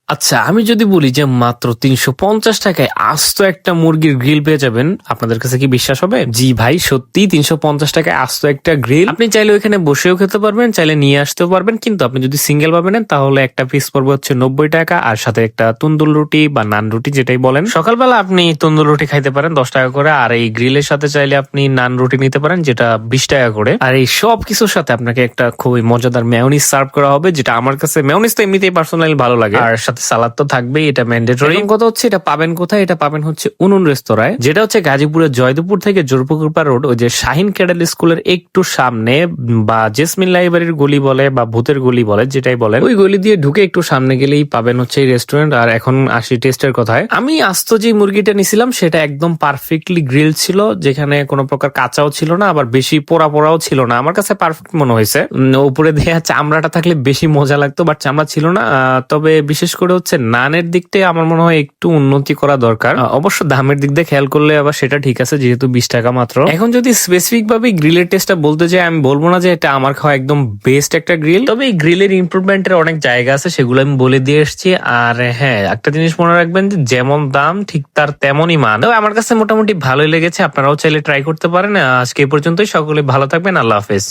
আচ্ছা, আমি যদি বলি যে মাত্র ৩৫০ টাকায় আস্ত একটা মুরগির গ্রিল পেয়ে যাবেন, আপনাদের কাছে কি বিশ্বাস হবে? জি ভাই, সত্যি ৩৫০ টাকায় আস্ত একটা গ্রিল। আপনি চাইলে ওইখানে বসেও খেতে পারবেন, চাইলে নিয়ে আসতেও পারবেন, কিন্তু আপনি যদি সিঙ্গেল ভাবে নেন তাহলে একটা পিস পড়বে হচ্ছে ৯০ টাকা, আর সাথে একটা তন্দুর রুটি বা নান রুটি যেটাই বলেন। সকালবেলা আপনি তন্দুর রুটি খাইতে পারেন ১০ টাকা করে, আর এই গ্রিলের সাথে চাইলে আপনি নান রুটি নিতে পারেন যেটা ২০ টাকা করে। আর এই সব কিছুর সাথে আপনাকে একটা খুবই মজাদার মেয়োনিজ সার্ভ করা হবে, যেটা আমার কাছে মেয়োনিজ তো এমনিতেই পার্সোনালি ভালো লাগে, আর সাথে সালাদ তো থাকবেই, এটা ম্যান্ডেটরি। কথা হচ্ছে এটা পাবেন কোথায়? এটা পাবেন হচ্ছে উনুন রেস্তোরাঁয়, যেটা হচ্ছে গাজীপুরের জয়দেবপুর থেকে জোরপুকুরপা রোড, ওই যে শাহিন ক্যাডেল স্কুলের একটু সামনে, বা জেসমিন লাইব্রেরির গলি বলে বা ভূতের গলি বলে যেটাই বলেন, ওই গলি দিয়ে ঢুকে একটু সামনে গেলেই পাবেন হচ্ছে এই রেস্টুরেন্ট। আর এখন আসি টেস্টের কথায়। আমি আস্ত যে মুরগিটা নিছিলাম সেটা একদম পারফেক্টলি গ্রিল ছিল, যেখানে কোনো প্রকার কাঁচাও ছিল না, আবার বেশি পোড়া পোড়াও ছিল না। আমার কাছে পারফেক্ট মনে হয়েছে। উপরে দেয়া চামড়াটা থাকলে বেশি মজা লাগতো, বাট চামড়া ছিল না। তবে বিশেষ করে হচ্ছে নানের দিক থেকে আমার মনে হয় একটু উন্নতি করা দরকার। অবশ্য দামের দিক দিয়ে খেয়াল করলে আবার সেটা ঠিক আছে, যেহেতু ২০ টাকা মাত্র। এখন যদি স্পেসিফিক ভাবে গ্রিলের টেস্টটা বলতে যাই, আমি বলবো না যে এটা আমার খাওয়া একদম বেস্ট একটা গ্রিল, তবে এই গ্রিলের ইমপ্রুভমেন্টের অনেক জায়গা আছে, সেগুলো আমি বলে দিয়ে এসেছি। আর হ্যাঁ, একটা জিনিস মনে রাখবেন যে যেমন দাম ঠিক তার তেমনই মান। তবে আমার কাছে মোটামুটি ভালোই লেগেছে, আপনারাও চাইলে ট্রাই করতে পারেন। আজকে এই পর্যন্তই, সকলে ভালো থাকবেন, আল্লাহ হাফেজ।